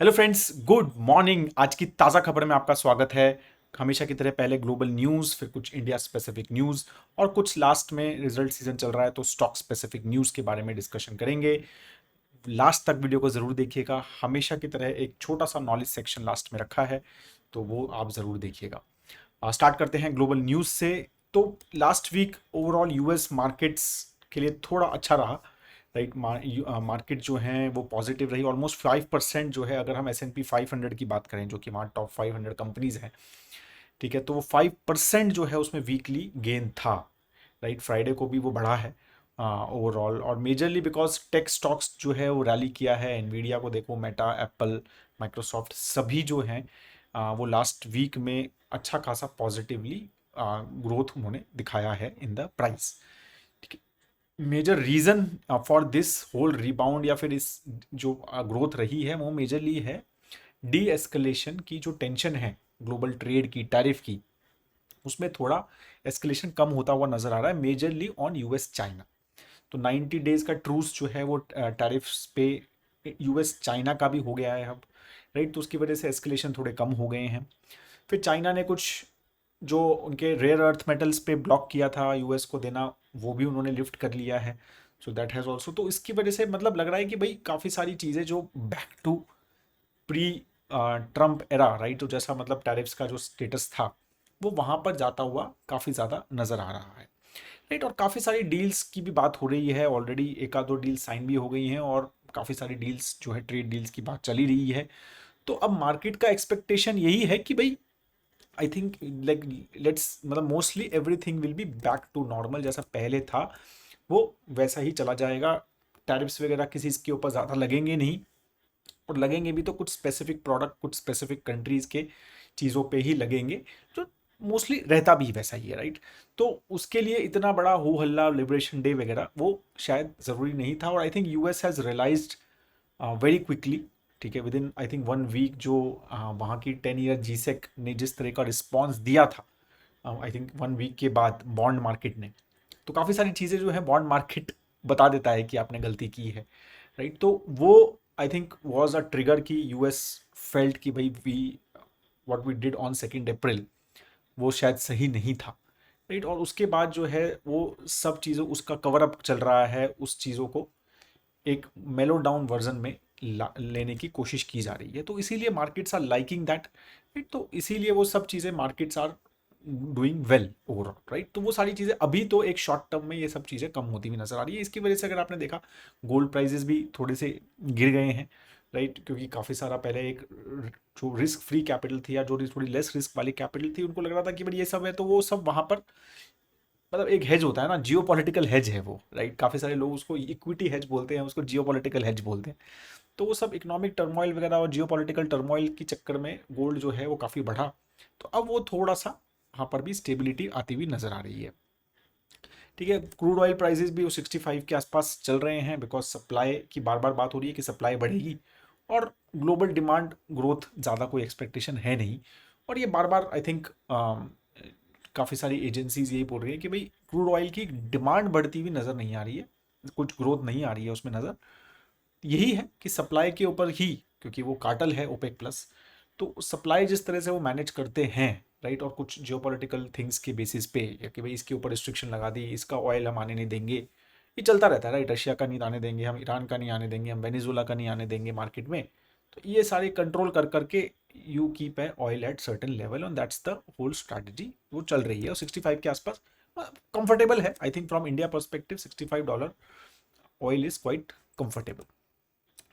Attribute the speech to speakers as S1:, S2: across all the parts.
S1: Hello friends, good morning. आज की ताज़ा खबर में आपका स्वागत है। हमेशा की तरह पहले ग्लोबल न्यूज़, फिर कुछ इंडिया स्पेसिफिक न्यूज़ और कुछ लास्ट में रिजल्ट सीजन चल रहा है तो स्टॉक स्पेसिफिक न्यूज़ के बारे में डिस्कशन करेंगे। लास्ट तक वीडियो को ज़रूर देखिएगा। हमेशा की तरह एक छोटा सा नॉलेज सेक्शन लास्ट में रखा है, तो वो आप ज़रूर देखिएगा। स्टार्ट करते हैं ग्लोबल न्यूज़ से। तो last week overall US markets के लिए थोड़ा अच्छा रहा। राइट, मार्केट जो है वो पॉजिटिव रही। ऑलमोस्ट 5% जो है, अगर हम S&P 500 की बात करें जो कि वहाँ टॉप 500 कंपनीज हैं, ठीक है, तो वो 5% जो है उसमें वीकली गेन था। राइट, फ्राइडे को भी वो बढ़ा है ओवरऑल, और मेजरली बिकॉज टेक स्टॉक्स जो है वो रैली किया है। एनवीडिया को देखो, मेटा, एप्पल, माइक्रोसॉफ्ट सभी जो हैं वो लास्ट वीक में अच्छा खासा पॉजिटिवली ग्रोथ उन्होंने दिखाया है in the price. Major reason for this whole rebound या फिर इस जो ग्रोथ रही है वो मेजरली है डी एस्केलेशन की जो टेंशन है ग्लोबल ट्रेड की, टैरिफ की, उसमें थोड़ा एस्केलेशन कम होता हुआ नजर आ रहा है, मेजरली ऑन यूएस चाइना। तो 90 डेज का ट्रूस जो है वो टैरिफ्स पे यूएस चाइना का भी हो गया है अब। राइट, तो उसकी वजह से एस्केलेशन थोड़े कम हो गए हैं। फिर चाइना ने कुछ जो उनके रेयर अर्थ मेटल्स पे ब्लॉक किया था यूएस को देना, वो भी उन्होंने लिफ्ट कर लिया है। सो दैट हैज़ ऑल्सो, तो इसकी वजह से मतलब लग रहा है कि भाई काफ़ी सारी चीज़ें जो back to pre Trump era, right, तो जैसा मतलब टैरिफ्स का जो स्टेटस था वो वहाँ पर जाता हुआ काफ़ी ज़्यादा नज़र आ रहा है। राइट, और काफ़ी सारी डील्स की भी बात हो रही है ऑलरेडी। एक आध दो डील साइन भी हो गई हैं और काफ़ी सारी डील्स जो है ट्रेड डील्स की बात चली रही है। तो अब मार्केट का एक्सपेक्टेशन यही है कि भाई आई थिंक लाइक लेट्स मतलब mostly everything will be back to normal, जैसा पहले था वो वैसा ही चला जाएगा। टैरिफ्स वगैरह किसी इसके ऊपर ज़्यादा लगेंगे नहीं, और लगेंगे भी तो कुछ स्पेसिफिक प्रोडक्ट, कुछ स्पेसिफिक कंट्रीज़ के चीज़ों पे ही लगेंगे, जो मोस्टली रहता भी वैसा ही है। राइट, तो उसके लिए इतना बड़ा हो हल्ला, लिबरेशन डे वगैरह वो शायद ज़रूरी नहीं था। और I think US has realized very quickly, ठीक है, within I think 1 week, जो वहाँ की 10 ईयर जीसेक ने जिस तरह का रिस्पॉन्स दिया था, आई थिंक 1 वीक के बाद बॉन्ड मार्केट ने, तो काफ़ी सारी चीज़ें जो है बॉन्ड मार्केट बता देता है कि आपने गलती की है। राइट, तो वो I think was a trigger कि यूएस फेल्ट कि भाई we what we did on 2 April वो शायद सही नहीं था। राइट, और उसके बाद जो है वो सब चीज़ों उसका कवर अप चल रहा है, उस चीज़ों को एक मेलो डाउन वर्जन में लेने की कोशिश की जा रही है। तो इसीलिए markets are liking that. Right, तो इसीलिए वो सब चीज़ें markets are doing well overall. Right, तो वो सारी चीज़ें अभी तो एक शॉर्ट टर्म में ये सब चीज़ें कम होती हुई नजर आ रही है। इसकी वजह से अगर आपने देखा, गोल्ड प्राइजेस भी थोड़े से गिर गए हैं। राइट, क्योंकि काफ़ी सारा पहले एक जो रिस्क फ्री कैपिटल थी या जो थोड़ी लेस रिस्क वाली कैपिटल थी, उनको लग रहा था कि भाई ये सब है, तो वो सब वहाँ पर मतलब एक हेज होता है ना, जियो पॉलिटिकल हेज है वो। राइट, काफ़ी सारे लोग उसको इक्विटी हेज बोलते हैं, उसको जियो पॉलिटिकल हेज बोलते हैं। तो वो सब इकोनॉमिक टर्मोइल वगैरह और जियो पॉलिटिकल टर्मोइल के चक्कर में गोल्ड जो है वो काफ़ी बढ़ा। तो अब वो थोड़ा सा वहाँ पर भी स्टेबिलिटी आती हुई नजर आ रही है। ठीक है, क्रूड ऑयल प्राइसेस भी वो 65 के आसपास चल रहे हैं, बिकॉज सप्लाई की बार बार बात हो रही है कि सप्लाई बढ़ेगी और ग्लोबल डिमांड ग्रोथ ज़्यादा कोई एक्सपेक्टेशन है नहीं। और ये बार बार आई थिंक काफ़ी सारी एजेंसीज यही बोल रही है कि भाई क्रूड ऑयल की डिमांड बढ़ती हुई नज़र नहीं आ रही है, कुछ ग्रोथ नहीं आ रही है उसमें नज़र। यही है कि सप्लाई के ऊपर ही, क्योंकि वो कार्टल है ओपेक प्लस, तो सप्लाई जिस तरह से वो मैनेज करते हैं, राइट, और कुछ जियोपॉलिटिकल थिंग्स के बेसिस पे, या कि भाई इसके ऊपर रिस्ट्रिक्शन लगा दी, इसका ऑयल हम आने नहीं देंगे, ये चलता रहता है। राइट, रशिया का नहीं आने देंगे हम, ईरान का नहीं आने देंगे हम, वेनेजुला का नहीं आने देंगे मार्केट में। तो ये सारे कंट्रोल कर करके you keep a oil at certain level, and that's the whole strategy वो चल रही है। और 65 के आसपास कंफर्टेबल है I think, from India perspective $65 oil is quite comfortable.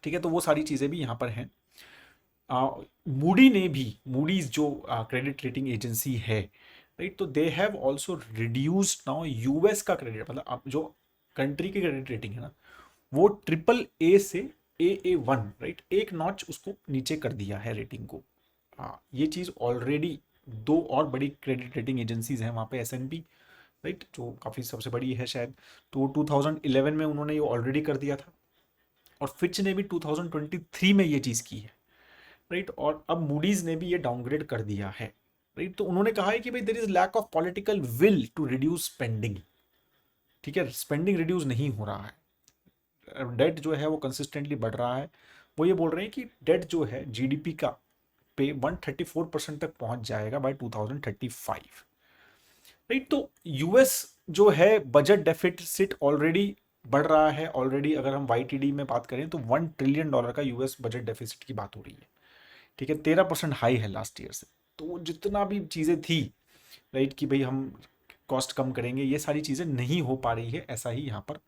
S1: ठीक है, तो वो सारी चीज़ें भी यहाँ पर हैं। मूडी ने भी, मूडीज जो क्रेडिट रेटिंग एजेंसी है, राइट, तो they have also reduced now US का क्रेडिट, मतलब आप जो कंट्री की क्रेडिट रेटिंग है ना, वो ट्रिपल ए से AA1, राइट, एक नॉच उसको नीचे कर दिया है रेटिंग को। हाँ, ये चीज़ ऑलरेडी दो और बड़ी क्रेडिट रेटिंग एजेंसीज हैं वहाँ पे, S&P, राइट, जो काफ़ी सबसे बड़ी है शायद, तो 2011 में उन्होंने ये ऑलरेडी कर दिया था। और फिच ने भी 2023 में ये चीज़ की है। राइट, और अब मूडीज ने भी ये डाउनग्रेड कर दिया है। राइट, तो उन्होंने कहा है कि भाई there is lack of political will to reduce spending. ठीक है, स्पेंडिंग रिड्यूस नहीं हो रहा है, डेट जो है वो कंसिस्टेंटली बढ़ रहा है, वो ये बोल रहे हैं कि डेट जो है जीडीपी का पे 134% तक पहुंच जाएगा बाय 2035, राइट। तो यूएस जो है बजट डेफिसिट ऑलरेडी बढ़ रहा है। ऑलरेडी अगर हम वाईटीडी में बात करें तो $1 ट्रिलियन का यूएस बजट डेफिसिट की बात हो रही है, ठीक है। 13% हाई है लास्ट ईयर से। तो जितना भी चीज़ें थी, राइट, कि भाई हम कॉस्ट कम करेंगे, ये सारी चीज़ें नहीं हो पा रही है, ऐसा ही यहाँ पर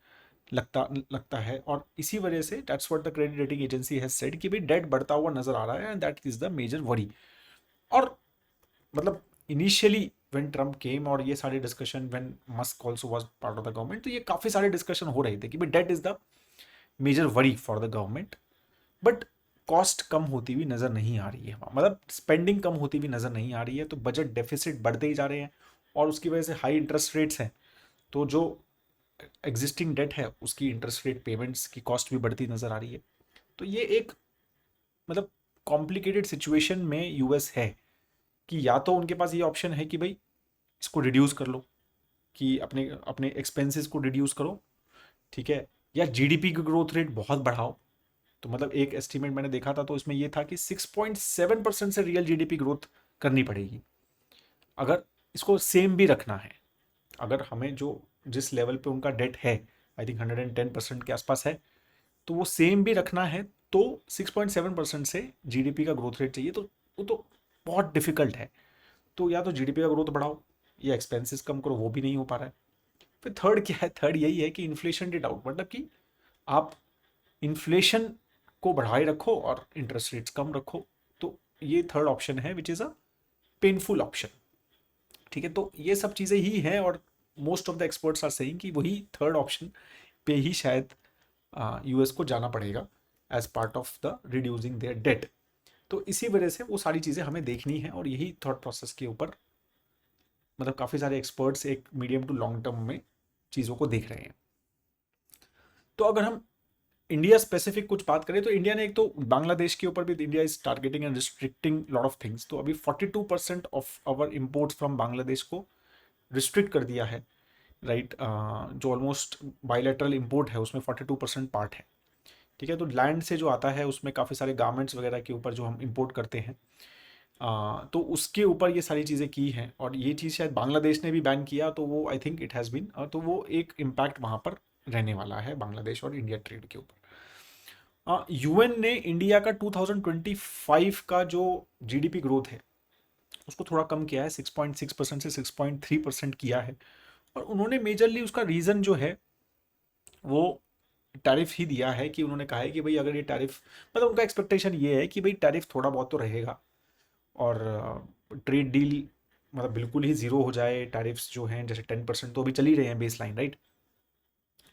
S1: लगता लगता है। और इसी वजह से that's what the credit rating agency has said कि भाई डेट बढ़ता हुआ नजर आ रहा है and that is the major worry. और मतलब इनिशियली व्हेन ट्रम्प केम और ये सारे discussion, when Musk also was part of the government, तो ये काफ़ी सारे डिस्कशन हो रहे थे कि भाई that is the major worry for the government. But cost कम होती हुई नज़र नहीं आ रही है, मतलब स्पेंडिंग कम होती हुई नज़र नहीं आ रही है। तो बजट डेफिसिट बढ़ते ही जा रहे हैं और उसकी वजह से हाई इंटरेस्ट रेट्स हैं। तो जो एग्जिस्टिंग डेट है उसकी इंटरेस्ट रेट पेमेंट्स की कॉस्ट भी बढ़ती नज़र आ रही है। तो ये एक मतलब कॉम्प्लिकेटेड सिचुएशन में यूएस है कि या तो उनके पास ये ऑप्शन है कि भाई इसको रिड्यूस कर लो, कि अपने अपने एक्सपेंसेस को रिड्यूस करो, ठीक है, या जीडीपी की ग्रोथ रेट बहुत बढ़ाओ। तो मतलब एक एस्टीमेट मैंने देखा था तो इसमें ये था कि 6.7% से रियल जीडीपी ग्रोथ करनी पड़ेगी अगर इसको सेम भी रखना है। अगर हमें जो जिस लेवल पे उनका डेट है, आई थिंक 110% के आसपास है, तो वो सेम भी रखना है तो 6.7% से जीडीपी का ग्रोथ रेट चाहिए। तो वो तो बहुत डिफिकल्ट है। तो या तो जीडीपी का ग्रोथ बढ़ाओ या एक्सपेंसेस कम करो, वो भी नहीं हो पा रहा है। फिर थर्ड क्या है? थर्ड यही है कि इन्फ्लेशन रेट आउट, मतलब कि आप इन्फ्लेशन को बढ़ाए रखो और इंटरेस्ट रेट्स कम रखो। तो ये थर्ड ऑप्शन है which is a painful option, ठीक है। तो ये सब चीज़ें ही हैं और most of the experts are saying कि वही थर्ड ऑप्शन पे ही शायद यूएस को जाना पड़ेगा as part of the reducing their debt. तो इसी वजह से वो सारी चीज़ें हमें देखनी है और यही थॉट प्रोसेस के ऊपर मतलब काफ़ी सारे एक्सपर्ट्स एक मीडियम टू लॉन्ग टर्म में चीज़ों को देख रहे हैं। तो अगर हम इंडिया स्पेसिफिक कुछ बात करें तो इंडिया ने एक तो बांग्लादेश के ऊपर भी India is targeting and restricting lot of things. तो अभी 42% of our imports from Bangladesh को रिस्ट्रिक्ट कर दिया है, राइट। जो ऑलमोस्ट बायलैटरल इम्पोर्ट है उसमें 42% पार्ट है, ठीक है। तो लैंड से जो आता है उसमें काफ़ी सारे गारमेंट्स वगैरह के ऊपर जो हम इम्पोर्ट करते हैं, तो उसके ऊपर ये सारी चीज़ें की हैं। और ये चीज़ शायद बांग्लादेश ने भी बैन किया, तो वो I think it has been, तो वो एक इम्पैक्ट वहाँ पर रहने वाला है बांग्लादेश और इंडिया ट्रेड के ऊपर। यूएन ने इंडिया का 2025 का जो जीडीपी ग्रोथ है उसको थोड़ा कम किया है, 6.6% से 6.3% किया है। और उन्होंने मेजरली उसका रीज़न जो है वो टैरिफ ही दिया है कि उन्होंने कहा है कि भाई अगर ये टैरिफ, मतलब उनका एक्सपेक्टेशन ये है कि भाई टैरिफ थोड़ा बहुत तो रहेगा और ट्रेड डील मतलब बिल्कुल ही ज़ीरो हो जाए। टैरिफ्स जो हैं जैसे 10% तो अभी चल ही रहे हैं बेस लाइन, राइट।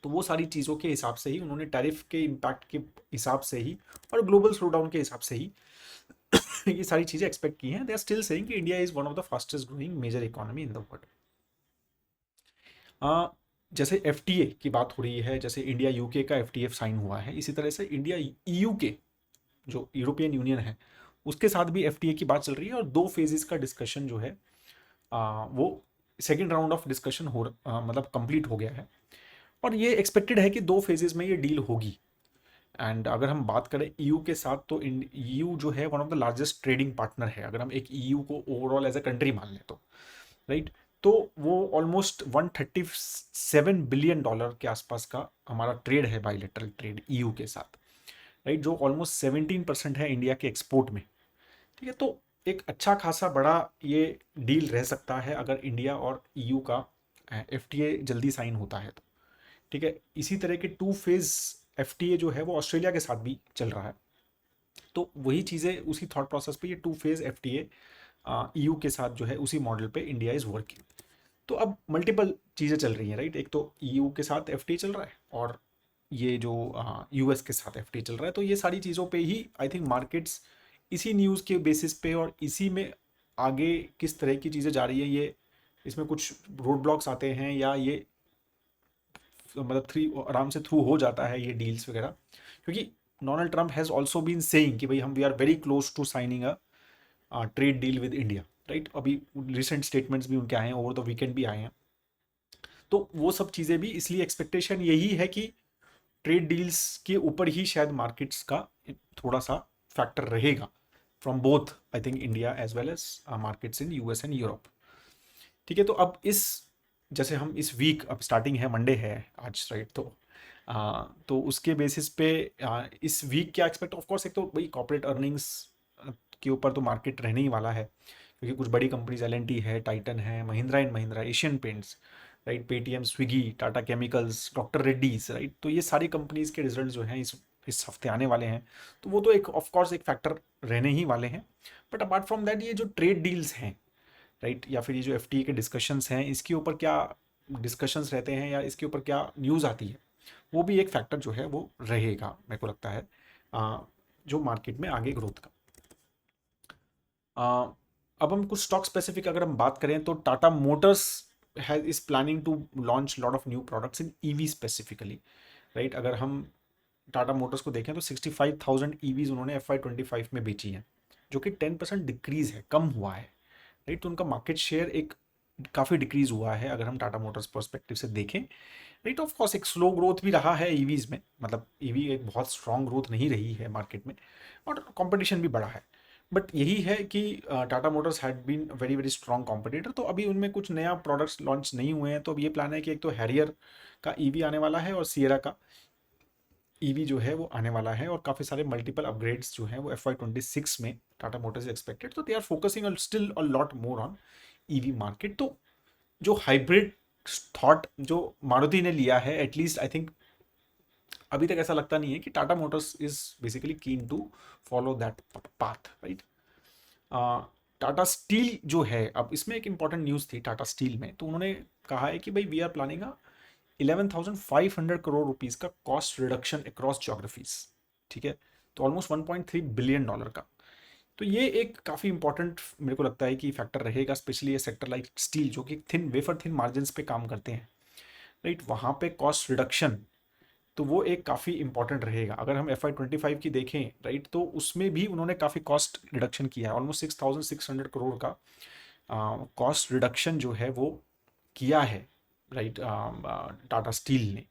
S1: तो वो सारी चीज़ों के हिसाब से ही उन्होंने टैरिफ के इम्पैक्ट के हिसाब से ही और ग्लोबल स्लो डाउन के हिसाब से ही ये सारी चीज़ें एक्सपेक्ट की हैं। दे आर स्टिल सेइंग कि India is one of the fastest growing major economy in the world. जैसे एफटीए की बात हो रही है, जैसे इंडिया यूके का एफटीए साइन हुआ है, इसी तरह से इंडिया ईयू के जो यूरोपियन यूनियन है उसके साथ भी एफटीए की बात चल रही है। और 2 फेजेस का डिस्कशन जो है वो सेकेंड राउंड ऑफ डिस्कशन मतलब कंप्लीट हो गया है। और ये एक्सपेक्टेड है कि 2 फेजेस में ये डील होगी। एंड अगर हम बात करें ईयू के साथ तो ईयू जो है one of the largest trading partner है, अगर हम एक ईयू को ओवरऑल एज अ कंट्री मान लें तो, राइट। तो वो ऑलमोस्ट $137 बिलियन के आसपास का हमारा ट्रेड है, बायलैटरल ट्रेड ईयू के साथ, राइट, जो ऑलमोस्ट 17% है इंडिया के एक्सपोर्ट में, ठीक है। तो एक अच्छा खासा बड़ा ये डील रह सकता है अगर इंडिया और ईयू का एफटीए जल्दी साइन होता है तो, ठीक है। इसी तरह के 2 फेज एफटीए जो है वो ऑस्ट्रेलिया के साथ भी चल रहा है। तो वही चीज़ें उसी थॉट प्रोसेस पे ये 2 फेज एफटीए ईयू के साथ जो है उसी मॉडल पे इंडिया इज़ वर्किंग। तो अब मल्टीपल चीज़ें चल रही हैं, राइट। एक तो ईयू के साथ एफटीए चल रहा है और ये जो यूएस के साथ एफटीए चल रहा है। तो ये सारी चीज़ों पे ही आई थिंक मार्केट्स इसी न्यूज़ के बेसिस पे और इसी में आगे किस तरह की चीज़ें जा रही है, ये इसमें कुछ रोड ब्लॉक्स आते हैं या ये मतलब आराम से थ्रू हो जाता है ये डील्स वगैरह। क्योंकि Donald Trump has also been saying कि भाई हम we are very close to signing a trade deal with India, right. अभी रिसेंट स्टेटमेंट्स भी उनके आए हैं, ओवर द वीकेंड भी आए हैं। तो वो सब चीज़ें भी, इसलिए एक्सपेक्टेशन यही है कि ट्रेड डील्स के ऊपर ही शायद मार्केट्स का थोड़ा सा फैक्टर रहेगा from both I think India as well as markets in US and Europe. ठीक है, तो अब इस जैसे हम इस वीक, अब स्टार्टिंग है, मंडे है आज, राइट? तो उसके बेसिस पे इस वीक क्या एक्सपेक्ट, ऑफ कोर्स एक तो वही कॉर्पोरेट अर्निंग्स के ऊपर तो मार्केट रहने ही वाला है, क्योंकि कुछ बड़ी कंपनीज एल है, टाइटन है, Mahindra and Mahindra, Asian paints, right, Paytm, Swiggy, Tata chemicals, doctor Reddy's, right, तो ये सारी कंपनीज के रिजल्ट जो हैं इस हफ्ते आने वाले हैं। तो वो तो एक ऑफ कोर्स एक फैक्टर रहने ही वाले हैं। बट अपार्ट फ्रॉम दैट, ये जो ट्रेड डील्स हैं, राइट, या फिर ये जो एफटीए के डिस्कशंस हैं, इसके ऊपर क्या डिस्कशंस रहते हैं या इसके ऊपर क्या न्यूज़ आती है, वो भी एक फैक्टर जो है वो रहेगा, मेरे को लगता है, जो मार्केट में आगे ग्रोथ का। अब हम कुछ स्टॉक स्पेसिफिक अगर हम बात करें तो Tata Motors has is planning to launch lot of new products in EV specifically, right. अगर हम टाटा मोटर्स को देखें तो 65,000 ईवीज उन्होंने FY25 में बेची हैं, जो कि 10% डिक्रीज है, कम हुआ है, राइट। तो उनका मार्केट शेयर एक काफ़ी डिक्रीज हुआ है अगर हम टाटा मोटर्स पर्सपेक्टिव से देखें, राइट। ऑफ कोर्स एक स्लो ग्रोथ भी रहा है ईवीज में, मतलब ईवी एक बहुत स्ट्रॉन्ग ग्रोथ नहीं रही है मार्केट में, और कंपटीशन भी बड़ा है। बट यही है कि Tata Motors had been very very strong competitor, तो अभी उनमें कुछ नया प्रोडक्ट्स लॉन्च नहीं हुए हैं। तो अब ये प्लान है कि एक तो हैरियर का ईवी आने वाला है और सियरा का ईवी जो है वो आने वाला है, और काफ़ी सारे मल्टीपल अपग्रेड्स जो हैं वो FY26 में टाटा मोटर्स एक्सपेक्टेड। तो they are focusing still a lot more on EV market. तो जो हाइब्रिड थॉट जो मारुति ने लिया है, एटलीस्ट आई थिंक अभी तक ऐसा लगता नहीं है कि Tata Motors is basically keen to follow that path, right. Tata Steel जो है, अब इसमें एक इंपॉर्टेंट न्यूज़ थी टाटा स्टील में, तो उन्होंने कहा है कि भाई we are planning 11,500 crore rupees का कॉस्ट रिडक्शन अक्रॉस ज्योग्राफीज, ठीक है, तो ऑलमोस्ट $1.3 बिलियन का। तो ये एक काफ़ी इंपॉर्टेंट मेरे को लगता है कि फैक्टर रहेगा, स्पेशली ये सेक्टर लाइक स्टील जो कि थिन वेफर थिन मार्जिन पे काम करते हैं, राइट, वहाँ पे कॉस्ट रिडक्शन, तो वो एक काफ़ी इंपॉर्टेंट रहेगा। अगर हम FY25 की देखें, राइट, तो उसमें भी उन्होंने काफ़ी कॉस्ट रिडक्शन किया है, ऑलमोस्ट 6,600 करोड़ का कॉस्ट रिडक्शन जो है वो किया है, राइट, टाटा स्टील ने।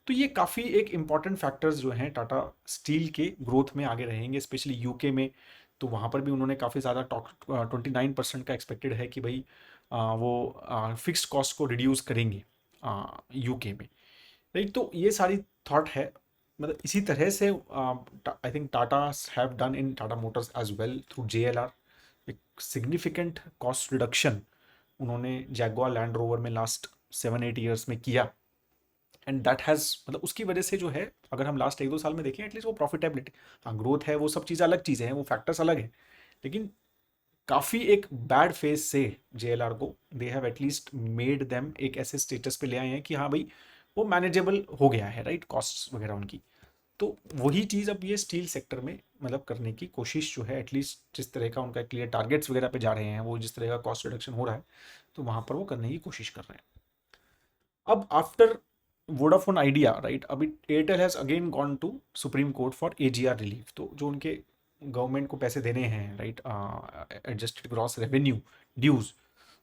S1: तो ये काफ़ी एक इम्पॉर्टेंट फैक्टर्स जो हैं टाटा स्टील के ग्रोथ में आगे रहेंगे, स्पेशली यूके में। तो वहाँ पर भी उन्होंने काफ़ी ज़्यादा 29% का एक्सपेक्टेड है कि भाई वो फिक्स्ड कॉस्ट को रिड्यूस करेंगे यूके में, राइट। तो ये सारी थॉट है, मतलब इसी तरह से I think Tata have done in Tata Motors as well through JLR, एक सिग्निफिकेंट कॉस्ट रिडक्शन उन्होंने जैगुआर लैंड रोवर में लास्ट 7-8 ईयर्स में किया, एंड दैट हैज़, मतलब उसकी वजह से जो है, अगर हम लास्ट 1-2 साल में देखें एटलीस्ट वो प्रॉफिटेबिलिटी, हाँ ग्रोथ है, वो सब चीज़ अलग चीज़ें हैं, वो फैक्टर्स अलग हैं, लेकिन काफ़ी एक बैड फेज से JLR को they have at least made them एक ऐसे स्टेटस पे ले आए हैं कि हाँ भाई वो मैनेजेबल हो गया है, राइट, कॉस्ट वगैरह उनकी। तो वही चीज़ अब ये स्टील सेक्टर में मतलब करने की कोशिश जो है, एटलीस्ट जिस तरह का उनका क्लियर टारगेट्स वगैरह पे जा रहे हैं, वो जिस तरह का कॉस्ट रिडक्शन हो रहा है, तो वहाँ पर वो करने की कोशिश कर रहे हैं। अब आफ्टर वोडाफोन आइडिया, राइट, अभी Airtel has again gone to Supreme Court for AGR relief. तो जो उनके गवर्नमेंट को पैसे देने हैं, right, adjusted gross revenue dues,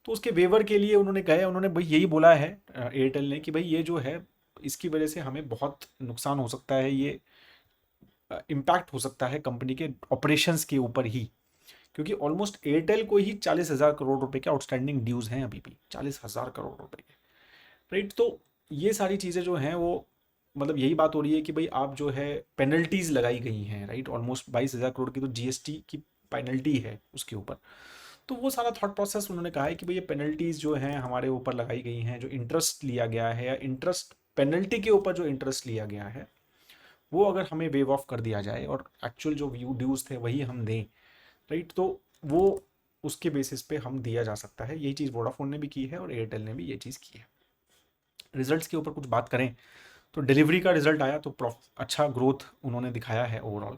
S1: तो उसके वेवर के लिए उन्होंने कहा है, उन्होंने भाई यही बोला है एयरटेल ने कि भाई ये जो है इसकी वजह से हमें बहुत नुकसान हो सकता है, ये इम्पैक्ट हो सकता है कंपनी के ऑपरेशंस के ऊपर ही, क्योंकि ऑलमोस्ट एयरटेल को ही 40,000 करोड़ रुपए के आउटस्टैंडिंग ड्यूज हैं अभी भी, 40,000 करोड़ रुपए के, राइट। तो ये सारी चीज़ें जो हैं वो, मतलब यही बात हो रही है कि भाई आप जो है पेनल्टीज लगाई गई हैं, राइट, ऑलमोस्ट 22,000 करोड़ की तो GST की पेनल्टी है उसके ऊपर। तो वो सारा थॉट प्रोसेस उन्होंने कहा है कि भाई ये पेनल्टीज जो हैं हमारे ऊपर लगाई गई हैं, जो इंटरेस्ट लिया गया है या इंटरेस्ट पेनल्टी के ऊपर जो इंटरेस्ट लिया गया है, वो अगर हमें वेव ऑफ कर दिया जाए और एक्चुअल जो व्यू ड्यूज थे वही हम दें, राइट, तो वो उसके बेसिस पे हम दिया जा सकता है। यही चीज़ वोडाफोन ने भी की है और एयरटेल ने भी ये चीज़ की है। रिजल्ट्स के ऊपर कुछ बात करें तो डिलीवरी का रिजल्ट आया तो अच्छा ग्रोथ उन्होंने दिखाया है ओवरऑल,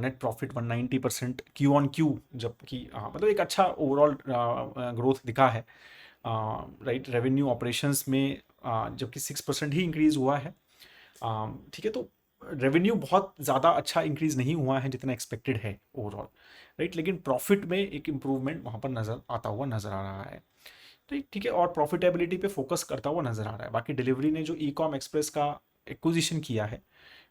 S1: नेट प्रॉफिट 190% Q-on-Q, जबकि मतलब एक अच्छा ओवरऑल ग्रोथ दिखा है, राइट। रेवेन्यू ऑपरेशंस में जबकि 6% ही इंक्रीज हुआ है, ठीक है। तो रेवेन्यू बहुत ज़्यादा अच्छा इंक्रीज नहीं हुआ है जितना एक्सपेक्टेड है ओवरऑल, राइट, लेकिन प्रॉफिट में एक इम्प्रूवमेंट वहाँ पर नज़र आता हुआ नज़र आ रहा है, तो ठीक है, और प्रॉफिटेबिलिटी पे फोकस करता हुआ नजर आ रहा है। बाकी डिलीवरी ने जो ई कॉम एक्सप्रेस का एक्विजिशन किया है,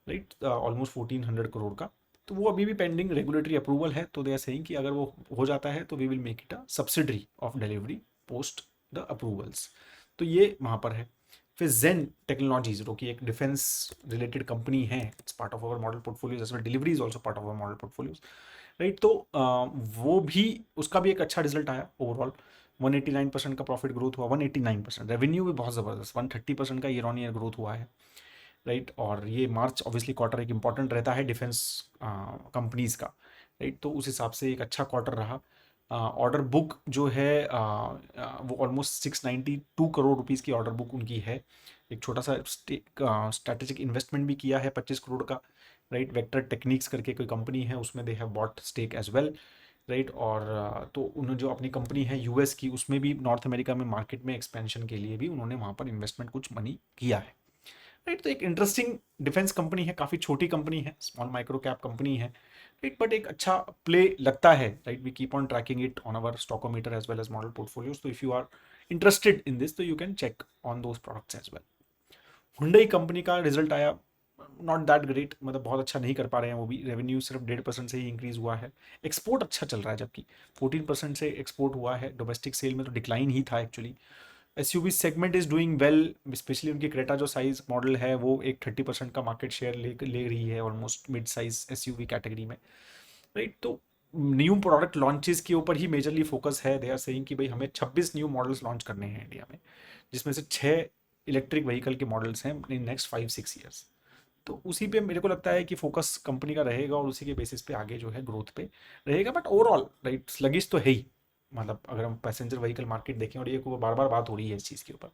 S1: राइट, ऑलमोस्ट 1400 करोड़ का। तो वो अभी भी पेंडिंग रेगुलेटरी अप्रूवल है, तो दे आर सेइंग कि अगर वो हो जाता है तो we will make it a subsidiary of Delhivery post the approvals. तो ये वहाँ पर है। फिर जेन टेक्नोलॉजीज जो कि एक डिफेंस रिलेटेड कंपनी है, it's part of our model portfolios as well, Delhivery is also part of our model portfolios, right. तो वो भी, उसका भी एक अच्छा रिजल्ट आया ओवरऑल। 189% का प्रॉफिट ग्रोथ हुआ, 189%। रेवेन्यू भी बहुत ज़बरदस्त 130% का ईयर ऑन ईयर ग्रोथ हुआ है, राइट। और ये मार्च ऑब्वियसली क्वार्टर एक इंपॉर्टेंट रहता है डिफेंस कंपनीज का, राइट। तो उस हिसाब से एक अच्छा क्वार्टर रहा। ऑर्डर बुक जो है वो ऑलमोस्ट 692 करोड़ रुपीज़ की ऑर्डर बुक उनकी है। एक छोटा सा स्ट्रैटेजिक इन्वेस्टमेंट भी किया है 25 करोड़ का, राइट। वेक्टर टेक्निक्स करके कोई कंपनी है, उसमें they have bought stake as well, right. और तो उन्होंने जो अपनी कंपनी है यूएस की, उसमें भी नॉर्थ अमेरिका में मार्केट में एक्सपेंशन के लिए भी उन्होंने वहाँ पर इन्वेस्टमेंट कुछ मनी किया है, राइट। तो एक इंटरेस्टिंग डिफेंस कंपनी है, काफ़ी छोटी कंपनी है, स्मॉल माइक्रो कैप कंपनी है, राइट। बट एक अच्छा प्ले लगता है, right. We keep on tracking it on our stockometer as well as model portfolios. तो if you are interested in this, तो you can check on those products as well. Hyundai company का result आया not that great, मतलब बहुत अच्छा नहीं कर पा रहे हैं वो भी। रेवेन्यू सिर्फ 1.5% से ही इंक्रीज हुआ है। एक्सपोर्ट अच्छा चल रहा है, जबकि 14% से एक्सपोर्ट हुआ है। डोमेस्टिक सेल में तो डिक्लाइन ही था actually. SUV segment is doing well, specially उनकी क्रेटा जो साइज मॉडल है वो एक 30% का मार्केट शेयर ले रही है almost mid size SUV category में, राइट। तो न्यू प्रोडक्ट लॉन्चेस के ऊपर ही मेजरली फोकस है। दे आर सेइंग कि भाई हमें 26 न्यू मॉडल्स लॉन्च करने हैं इंडिया में, जिसमें से 6 इलेक्ट्रिक व्हीकल के मॉडल्स हैं इन नेक्स्ट 5-6 ईयर्स। तो उसी पे मेरे को लगता है कि फोकस कंपनी का रहेगा और उसी के बेसिस पे आगे जो है ग्रोथ पे रहेगा। बट ओवरऑल, राइट, स्लगिश तो है ही। मतलब अगर हम पैसेंजर व्हीकल मार्केट देखें, और ये बार बार बात हो रही है इस चीज़ के ऊपर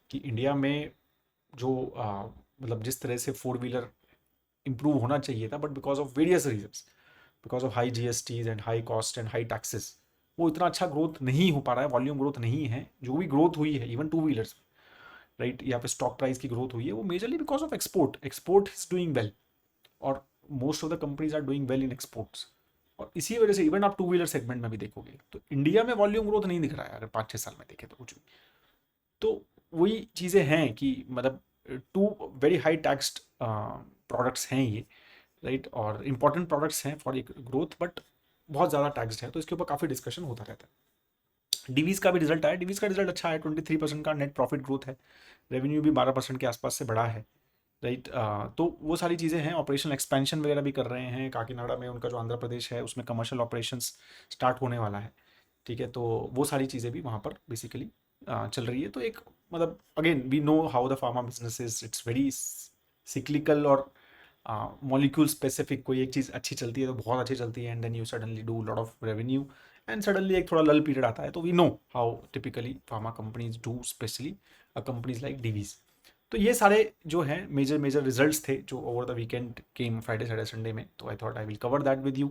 S1: कि इंडिया में जो मतलब जिस तरह से फोर व्हीलर इंप्रूव होना चाहिए था, but because of various reasons, because of high GSTs and high cost and high taxes, वो इतना अच्छा ग्रोथ नहीं हो पा रहा है, वॉल्यूम ग्रोथ नहीं है। जो भी ग्रोथ हुई है इवन टू व्हीलर्स, राइट, यहाँ पे स्टॉक प्राइस की ग्रोथ हुई है, वो majorly because of export. Export is doing well, और most of the companies are doing well in exports. और इसी वजह से इवन आप टू व्हीलर सेगमेंट में भी देखोगे तो इंडिया में वॉल्यूम ग्रोथ नहीं दिख रहा है, अगर 5-6 साल में देखें तो कुछ भी। तो वही चीज़ें हैं कि मतलब too very high taxed products हैं ये, राइट। और इंपॉर्टेंट प्रोडक्ट्स हैं फॉर ग्रोथ, बट बहुत ज़्यादा टैक्स्ड है, तो इसके ऊपर काफ़ी डिस्कशन होता रहता है। डीवीज का भी रिजल्ट आया, डीवीज का रिजल्ट अच्छा है, 23% का नेट प्रॉफिट ग्रोथ है। रेवेन्यू भी 12% के आसपास से बढ़ा है, राइट। तो वो सारी चीज़ें हैं। ऑपरेशनल एक्सपेंशन वगैरह भी कर रहे हैं। काकीनाडा में उनका जो आंध्र प्रदेश है उसमें कमर्शियल ऑपरेशंस स्टार्ट होने वाला है, ठीक है। तो वो सारी चीज़ें भी वहाँ पर बेसिकली चल रही है। तो एक मतलब again we know how the pharma business is, it's very cyclical और मॉलिक्यूल स्पेसिफिक। कोई एक चीज़ अच्छी चलती है तो बहुत अच्छी चलती है, and then you suddenly do lot of revenue, and suddenly एक थोड़ा लल पीरियड आता है। तो we know how typically pharma companies do, specially companies like Divi's. तो ये सारे जो हैं मेजर मेजर रिजल्ट्स थे जो over the weekend came, Friday Saturday Sunday में। तो I thought I will cover that with you,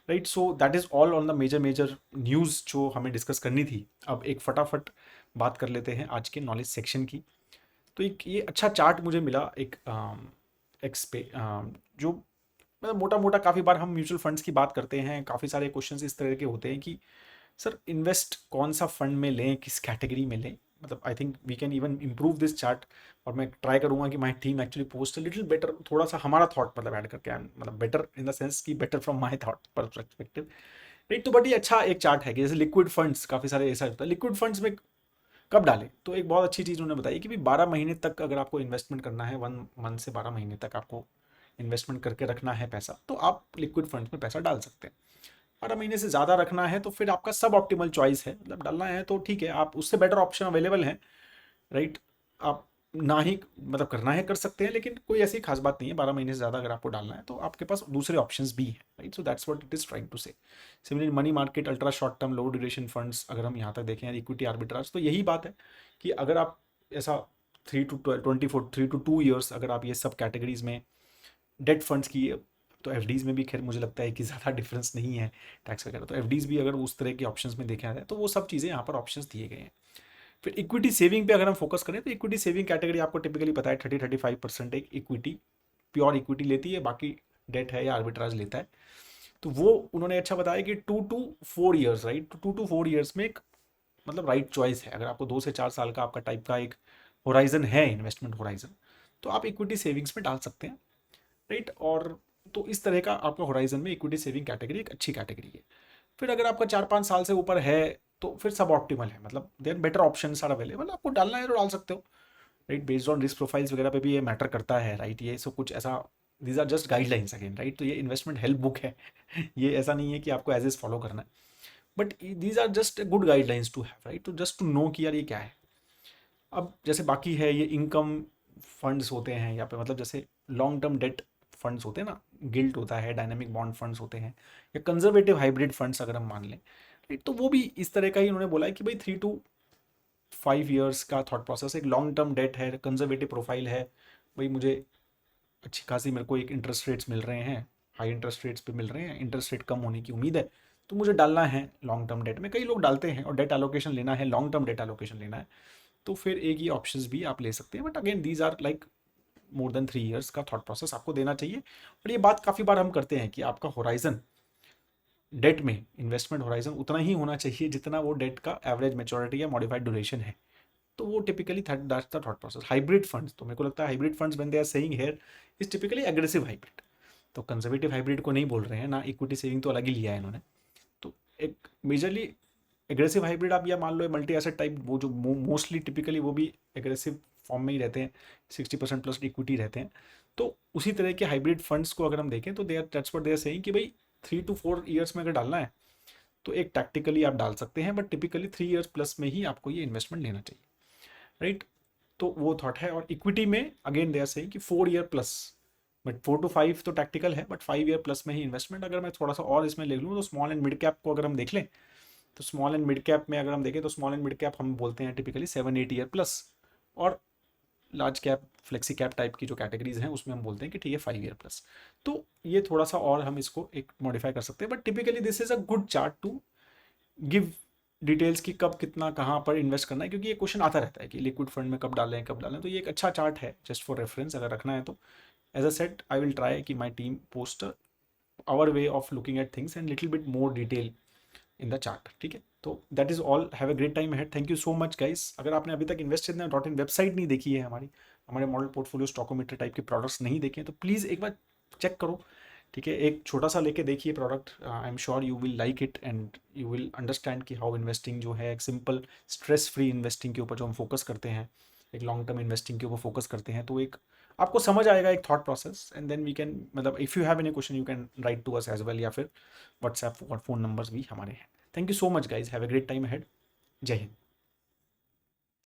S1: right. So that is all on the major major news जो हमें डिस्कस करनी थी। अब एक फटाफट बात कर लेते हैं आज के नॉलेज सेक्शन की। तो एक ये अच्छा चार्ट मुझे मिला एक एक्स पे, जो मतलब मोटा मोटा काफ़ी बार हम म्यूचुअल फंड्स की बात करते हैं, काफ़ी सारे क्वेश्चंस इस तरह के होते हैं कि सर इन्वेस्ट कौन सा फंड में लें, किस कैटेगरी में लें। मतलब I think we can even improve this chart, और मैं ट्राई करूंगा कि my team actually post little better, थोड़ा सा हमारा थॉट मतलब ऐड करके, मतलब बेटर इन द सेंस कि better from my thought perspective, right. तो बट ये अच्छा एक चार्ट है कि जैसे लिक्विड फंड्स काफ़ी सारे ऐसा होता है, लिक्विड फंड्स में कब डालें। तो एक बहुत अच्छी चीज़ उन्होंने बताई कि भी 12 महीने तक अगर आपको इन्वेस्टमेंट करना है, 1 मंथ से 12 महीने तक आपको इन्वेस्टमेंट करके रखना है पैसा, तो आप लिक्विड फंड्स में पैसा डाल सकते हैं। 12 महीने से ज़्यादा रखना है तो फिर आपका सब ऑप्टिमल चॉइस है, मतलब डालना है तो ठीक है, आप उससे बेटर ऑप्शन अवेलेबल हैं, राइट। आप ना ही मतलब करना है कर सकते हैं, लेकिन कोई ऐसी खास बात नहीं है। 12 महीने से ज़्यादा अगर आपको डालना है तो आपके पास दूसरे ऑप्शंस भी हैं, right. So that's what it is trying to say. Similarly money market, ultra short term, low duration funds, अगर हम यहाँ तक देखें, इक्विटी आर्बिट्राज, तो यही बात है कि अगर आप ऐसा 3 to 2 ईयर्स अगर आप ये सब कैटेगरीज में डेट फंड्स की, तो एफडीज़ में भी खैर मुझे लगता है कि ज़्यादा डिफरेंस नहीं है टैक्स वगैरह, तो एफडीज़ भी अगर उस तरह के ऑप्शंस में देखा जाए तो वो सब चीज़ें यहाँ पर ऑप्शंस दिए गए हैं। फिर इक्विटी सेविंग पे अगर हम फोकस करें तो इक्विटी सेविंग कैटेगरी आपको टिपिकली पता है 30-35% एक इक्विटी, प्योर इक्विटी लेती है, बाकी डेट है या आर्बिट्राज लेता है। तो वो उन्होंने अच्छा बताया कि 2 to 4 years, right, 2 to 4 years में एक मतलब राइट चॉइस है। अगर आपको 2 से 4 साल का आपका टाइप का एक होराइजन है, इन्वेस्टमेंट होराइजन, तो आप इक्विटी सेविंग्स में डाल सकते हैं, राइट। और तो इस तरह का आपका होराइजन में इक्विटी सेविंग कैटेगरी एक अच्छी कैटेगरी है। फिर अगर आपका 4-5 साल से ऊपर है तो फिर सब ऑप्टिमल है, मतलब there better options are available, आपको डालना है तो डाल सकते हो, right. Based on risk profiles वगैरह पे भी ये मैटर करता है, राइट। ये सब कुछ ऐसा, these are just guidelines again, right. तो ये इन्वेस्टमेंट हेल्प बुक है ये ऐसा नहीं है कि आपको एज एज फॉलो करना है, but these are just good guidelines to have, right. तो जस्ट टू नो कि यार ये क्या है। अब जैसे बाकी है ये इनकम फंड्स होते हैं यहाँ पे, मतलब जैसे लॉन्ग टर्म डेट फंड्स होते हैं ना, गिल्ट होता है, डायनामिक बॉन्ड फंड्स होते हैं, या कंजर्वेटिव हाइब्रिड फंड्स अगर हम मान लें, राइट। तो वो भी इस तरह का ही उन्होंने बोला है कि भाई 3 to 5 years का थॉट प्रोसेस, एक लॉन्ग टर्म डेट है, कंजर्वेटिव प्रोफाइल है, भाई मुझे अच्छी खासी मेरे को एक इंटरेस्ट रेट्स मिल रहे हैं, हाई इंटरेस्ट रेट्स पे मिल रहे हैं, इंटरेस्ट रेट कम होने की उम्मीद है, तो मुझे डालना है लॉन्ग टर्म डेट में। कई लोग डालते हैं, और डेट एलोकेशन लेना है, लॉन्ग टर्म डेट एलोकेशन लेना है, तो फिर एक ये ऑप्शंस भी आप ले सकते हैं। But again these are like more than 3 years का थॉट प्रोसेस आपको देना चाहिए। और ये बात काफ़ी बार हम करते हैं कि आपका होराइजन डेट में, इन्वेस्टमेंट होराइजन उतना ही होना चाहिए जितना वो डेट का एवरेज मेच्योरिटी या मॉडिफाइड ड्यूरेशन है। तो वो typically that's the thought process. Hybrid funds, तो मेरे को लगता है hybrid funds when they are saying here is typically aggressive hybrid, तो कंजर्वेटिव हाइब्रिड को नहीं बोल रहे हैं ना, इक्विटी सेविंग तो अलग ही लिया है इन्होंने। तो एक मेजरली एग्रेसिव हाइब्रिड आप या मान लो मल्टी एसेट टाइप, वो जो मोस्टली टिपिकली वो भी एग्रेसिव फॉर्म में ही रहते हैं, 60% प्लस इक्विटी रहते हैं। तो उसी तरह के हाइब्रिड फंड्स को अगर हम देखें तो they are, that's what they are saying कि भाई 3 to 4 years में अगर डालना है तो एक टैक्टिकली आप डाल सकते हैं, बट टिपिकली 3 years प्लस में ही आपको ये इन्वेस्टमेंट लेना चाहिए, राइट। तो वो थॉट है। और इक्विटी में अगेन दे आर सेइंग कि 4 year प्लस, बट 4 to 5 तो टैक्टिकल है, बट 5 year प्लस में ही इन्वेस्टमेंट। अगर मैं थोड़ा सा और इसमें ले लूँ तो स्मॉल एंड मिड कैप को अगर हम देख लें, तो स्मॉल एंड मिड कैप में अगर हम देखें तो स्मॉल एंड मिड कैप हम बोलते हैं टिपिकली 7-8 year प्लस, और large cap flexi cap type की जो कैटेगरीज हैं उसमें हम बोलते हैं कि ठीक है 5 year प्लस। तो ये थोड़ा सा और हम इसको एक मॉडिफाई कर सकते हैं, but typically this is a good chart to give details की कब कितना कहाँ पर इन्वेस्ट करना है, क्योंकि ये क्वेश्चन आता रहता है कि लिक्विड फंड में कब डालें कब डालें। तो ये एक अच्छा चार्ट है जस्ट फॉर रेफरेंस अगर रखना है तो। As I said I will try कि my team post our way of looking at things and little bit more detail in the chart, ठीक है। तो that is all, have a great time ahead, thank you so much guys. अगर आपने अभी तक इन्वेस्टइन.इन website नहीं देखी है, हमारी हमारे मॉडल पोर्टफोलियो स्टॉकोमीटर टाइप के प्रोडक्ट्स नहीं देखे हैं, तो प्लीज़ एक बार चेक करो, ठीक है। एक छोटा सा लेके देखिए product, I am sure you will like it and you will understand कि हाउ इन्वेस्टिंग जो है एक सिंपल स्ट्रेस फ्री इन्वेस्टिंग के ऊपर जो हम फोकस करते हैं, एक लॉन्ग टर्म इन्वेस्टिंग के ऊपर फोकस करते हैं, तो एक आपको समझ आएगा एक thought process. And then we can, मतलब if you have any question you can write to us as well, या फिर व्हाट्सएप और फ़ोन नंबर्स भी हमारे हैं। Thank you so much guys, have a great time ahead. जय हिंद।